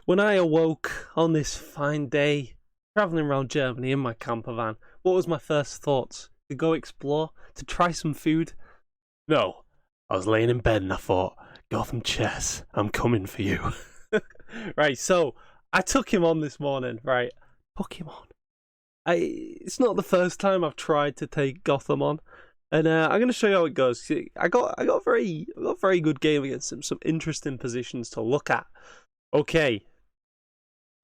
When I awoke on this fine day, travelling around Germany in my camper van, what was my first thoughts? To go explore? To try some food? No. I was laying in bed and I thought, GothamChess, I'm coming for you. Right, so I took him on this morning, right? Took him on. It's not the first time I've tried to take Gotham on. And I'm going to show you how it goes. See, I got a very good game against him. Some interesting positions to look at. Okay,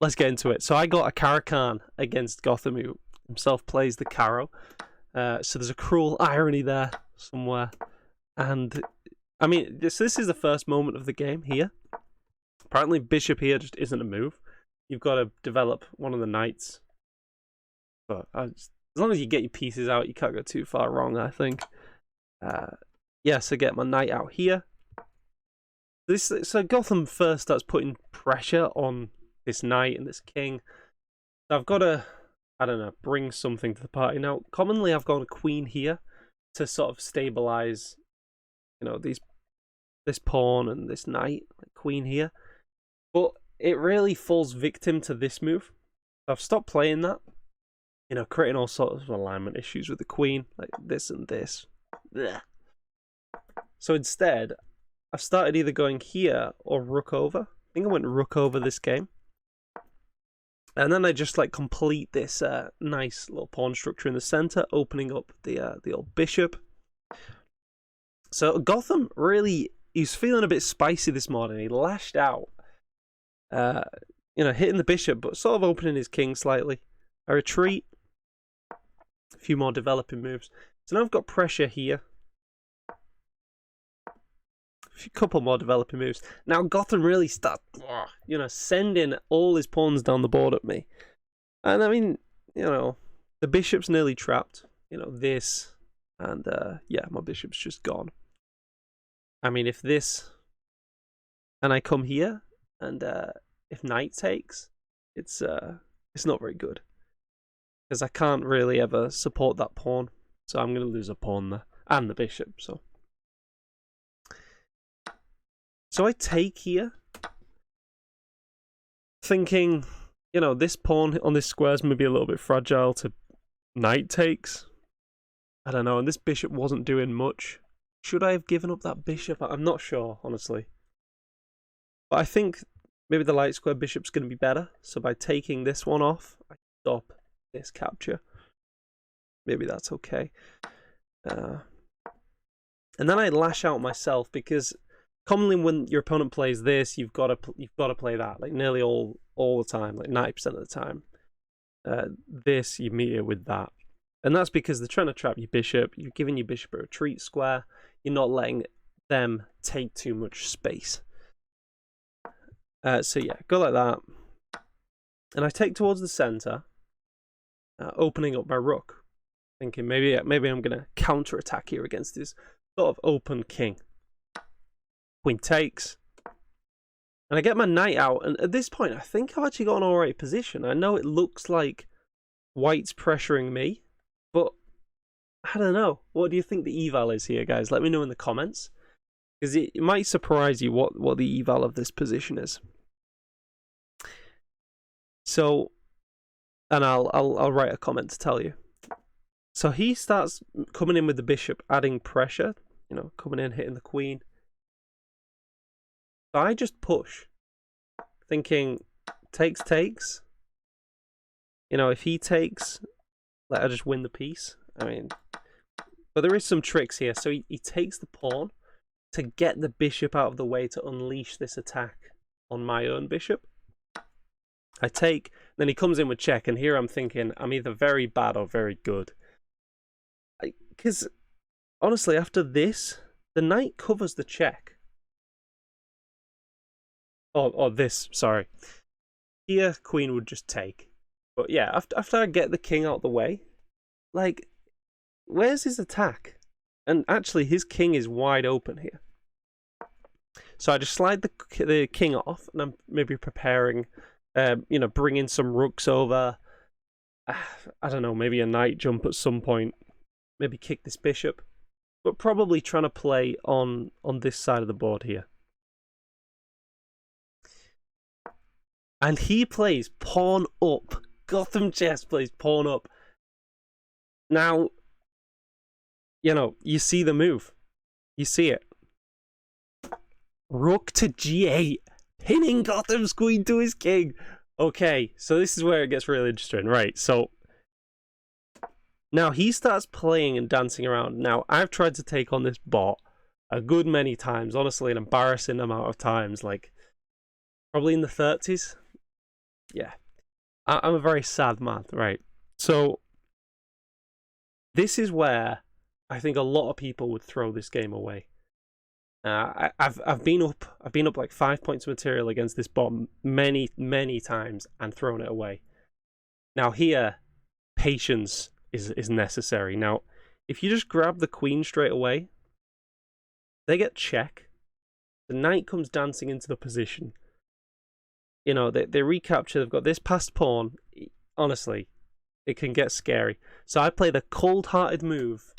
let's get into it. So I got a Caro-Kann against Gotham, who himself plays the Caro. So there's a cruel irony there somewhere. And I mean, this is the first moment of the game here. Apparently, bishop here just isn't a move. You've got to develop one of the knights. But as long as you get your pieces out, you can't go too far wrong, I think. So get my knight out here. So Gotham first starts putting pressure on this knight and this king. So I've got to, I don't know, bring something to the party. Now, commonly I've got a queen here to sort of stabilize, this pawn and this knight, like queen here. But it really falls victim to this move. So I've stopped playing that. Creating all sorts of alignment issues with the queen, like this and this. Blech. So instead, I've started either going here or rook over. I think I went rook over this game. And then I just complete this nice little pawn structure in the center, opening up the old bishop. So Gotham really, he's feeling a bit spicy this morning. He lashed out, hitting the bishop, but sort of opening his king slightly. I retreat. A few more developing moves. So now I've got pressure here. A couple more developing moves. Now Gotham really starts, sending all his pawns down the board at me. And I mean, the bishop's nearly trapped. This, and my bishop's just gone. I mean, if this, and I come here, and if knight takes, it's not very good. Because I can't really ever support that pawn. So I'm going to lose a pawn there. And the bishop, so I take here. Thinking, this pawn on this square is maybe a little bit fragile to knight takes. I don't know, and this bishop wasn't doing much. Should I have given up that bishop? I'm not sure, honestly. But I think maybe the light square bishop's going to be better. So by taking this one off, I stop this capture. Maybe that's okay. And then I lash out myself, because commonly when your opponent plays this, you've got to play that, like nearly all the time, like 90% of the time. This, you meet it with that. And that's because they're trying to trap your bishop. You're giving your bishop a retreat square. You're not letting them take too much space. So yeah, go like that. And I take towards the center. Opening up my rook, thinking maybe I'm going to counter-attack here against this sort of open king. Queen takes, and I get my knight out, and at this point I think I've actually got an alright position. I know it looks like white's pressuring me, but I don't know. What do you think the eval is here, guys? Let me know in the comments, because it might surprise you what the eval of this position is. So, and I'll write a comment to tell you. So he starts coming in with the bishop, adding pressure, coming in, hitting the queen. So I just push, thinking takes. If he takes, I just win the piece. I mean, but there is some tricks here. So he takes the pawn to get the bishop out of the way to unleash this attack on my own bishop. I take, then he comes in with check, and here I'm thinking I'm either very bad or very good. Because, honestly, after this, the knight covers the check. Or this, sorry. Here, queen would just take. But yeah, after I get the king out the way, where's his attack? And actually, his king is wide open here. So I just slide the king off, and I'm maybe preparing... bringing some rooks over. I don't know, maybe a knight jump at some point. Maybe kick this bishop. But probably trying to play on this side of the board here. And he plays pawn up. GothamChess plays pawn up. Now, you see the move. You see it. Rook to g8. Pinning Gotham's queen to his king. Okay, so this is where it gets really interesting. Right, so now he starts playing and dancing around. Now, I've tried to take on this bot a good many times. Honestly, an embarrassing amount of times. Like, probably in the 30s. Yeah. I'm a very sad man, right? So, this is where I think a lot of people would throw this game away. I've been up like 5 points of material against this bot many times and thrown it away. Now here, patience is necessary. Now, if you just grab the queen straight away, they get check. The knight comes dancing into the position. They recapture. They've got this passed pawn. Honestly, it can get scary. So I play the cold-hearted move.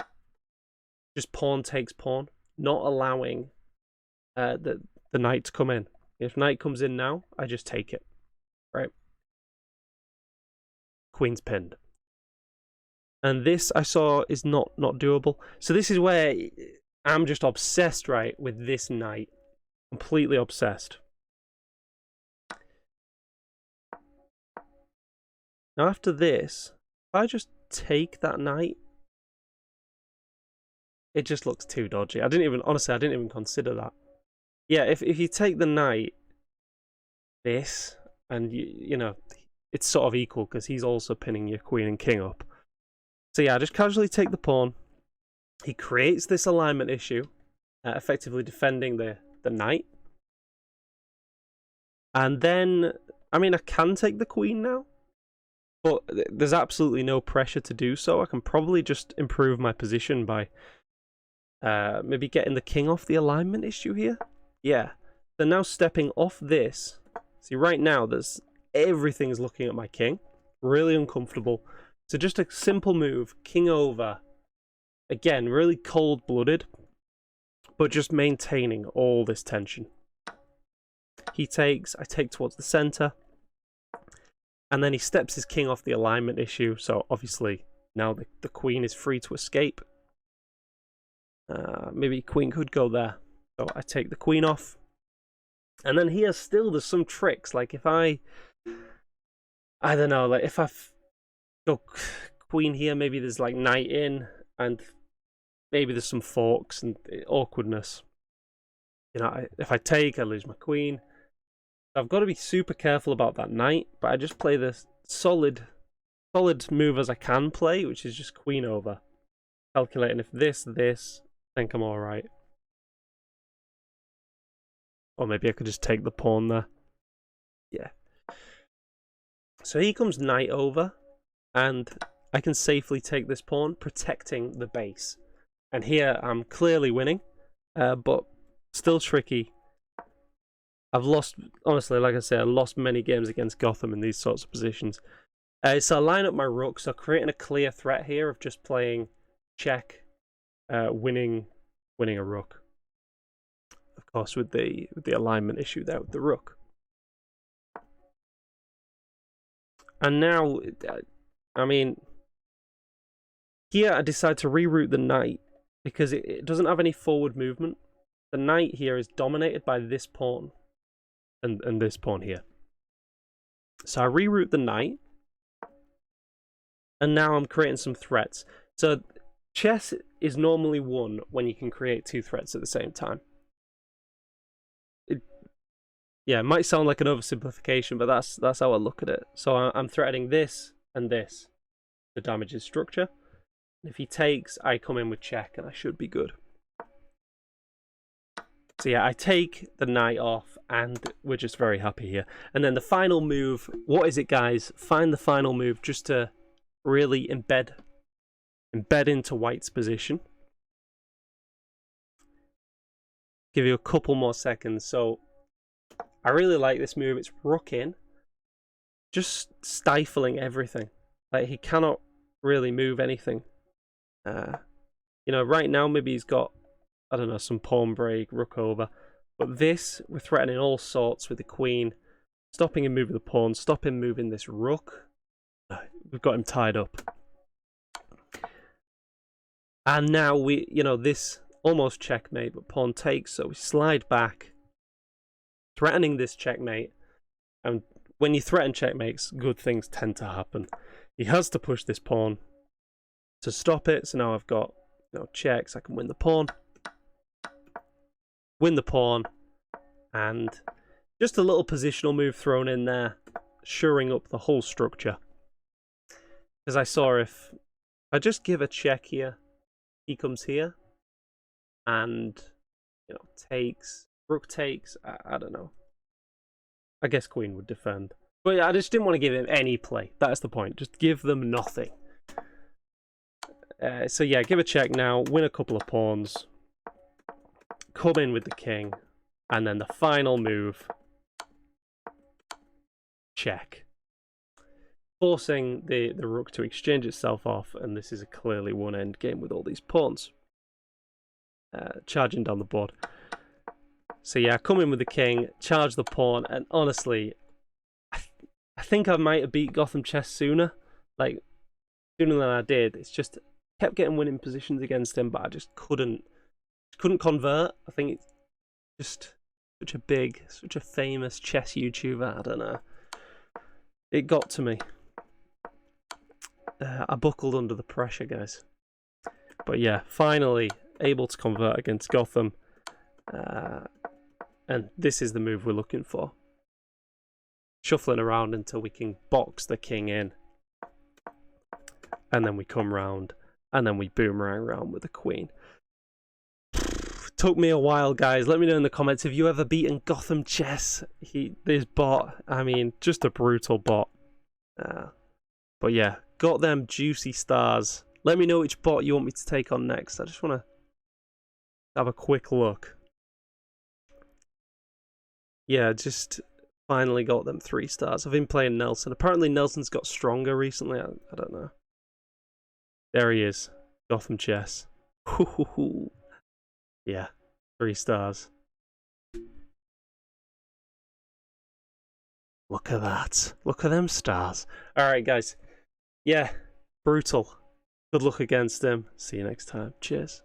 Just pawn takes pawn, not allowing the knight to come in. If knight comes in now, I just take it. Right? Queen's pinned. And this I saw is not doable. So this is where I'm just obsessed, right, with this knight. Completely obsessed. Now after this, if I just take that knight, it just looks too dodgy. Honestly, I didn't even consider that. Yeah, if you take the knight, this, and it's sort of equal because he's also pinning your queen and king up. So yeah, just casually take the pawn. He creates this alignment issue, effectively defending the knight. And then, I can take the queen now, but there's absolutely no pressure to do so. I can probably just improve my position by maybe getting the king off the alignment issue here. Yeah. So now stepping off this. See, right now, everything's looking at my king. Really uncomfortable. So just a simple move, king over. Again, really cold-blooded, but just maintaining all this tension. He takes, I take towards the center. And then he steps his king off the alignment issue. So obviously, now the queen is free to escape. Maybe queen could go there. So I take the queen off. And then here still there's some tricks. Like if I don't know, like if I go queen here, maybe there's like knight in, and maybe there's some forks and awkwardness. If I take, I lose my queen. I've got to be super careful about that knight, but I just play the solid move as I can play, which is just queen over. Calculating if this, I think I'm alright. Or maybe I could just take the pawn there. Yeah. So he comes knight over, and I can safely take this pawn, protecting the base. And here I'm clearly winning, but still tricky. I've lost, honestly, like I said, I lost many games against Gotham in these sorts of positions. So I line up my rook, so creating a clear threat here of just playing check, winning a rook. Of course, with the alignment issue there with the rook. And now, here I decide to reroute the knight because it doesn't have any forward movement. The knight here is dominated by this pawn and this pawn here. So I reroute the knight, and now I'm creating some threats. So chess is normally won when you can create two threats at the same time. It might sound like an oversimplification, but that's how I look at it. So I'm threatening this and this to damage his structure. And if he takes, I come in with check, and I should be good. So yeah, I take the knight off, and we're just very happy here. And then the final move, what is it, guys? Find the final move just to really embed into white's position. Give you a couple more seconds. So I really like this move. It's rook in, just stifling everything. Like, he cannot really move anything. Right now maybe he's got, I don't know, some pawn break, rook over. But this, we're threatening all sorts with the queen. stopping him moving the pawn, stop him moving this rook. We've got him tied up. And now we, this almost checkmate, but pawn takes, so we slide back, threatening this checkmate. And when you threaten checkmates, good things tend to happen. He has to push this pawn to stop it, so now I've got checks. I can win the pawn, and just a little positional move thrown in there, shoring up the whole structure. Because I saw if I just give a check here, he comes here, and takes, rook takes. I don't know. I guess queen would defend, but I just didn't want to give him any play. That's the point. Just give them nothing. So yeah, give a check now, win a couple of pawns, come in with the king, and then the final move, check. Forcing the rook to exchange itself off, and this is a clearly won endgame with all these pawns. Charging down the board. So yeah, come in with the king, charge the pawn, and honestly, I think I might have beat Gotham Chess sooner. Like, sooner than I did. It's just, kept getting winning positions against him, but I just couldn't convert. I think it's just such a famous chess YouTuber. I don't know. It got to me. I buckled under the pressure, guys. But yeah, finally able to convert against Gotham. And this is the move we're looking for. Shuffling around until we can box the king in. And then we come round. And then we boomerang around with the queen. Took me a while, guys. Let me know in the comments, have you ever beaten Gotham Chess? This bot, I mean, just a brutal bot. But yeah, got them juicy stars. Let me know which bot you want me to take on next. I just want to have a quick look. Yeah, just finally got them 3 stars. I've been playing Nelson. Apparently Nelson's got stronger recently. I don't know. There he is. Gotham Chess. Yeah, 3 stars. Look at that. Look at them stars. Alright, guys. Yeah, brutal. Good luck against him. See you next time. Cheers.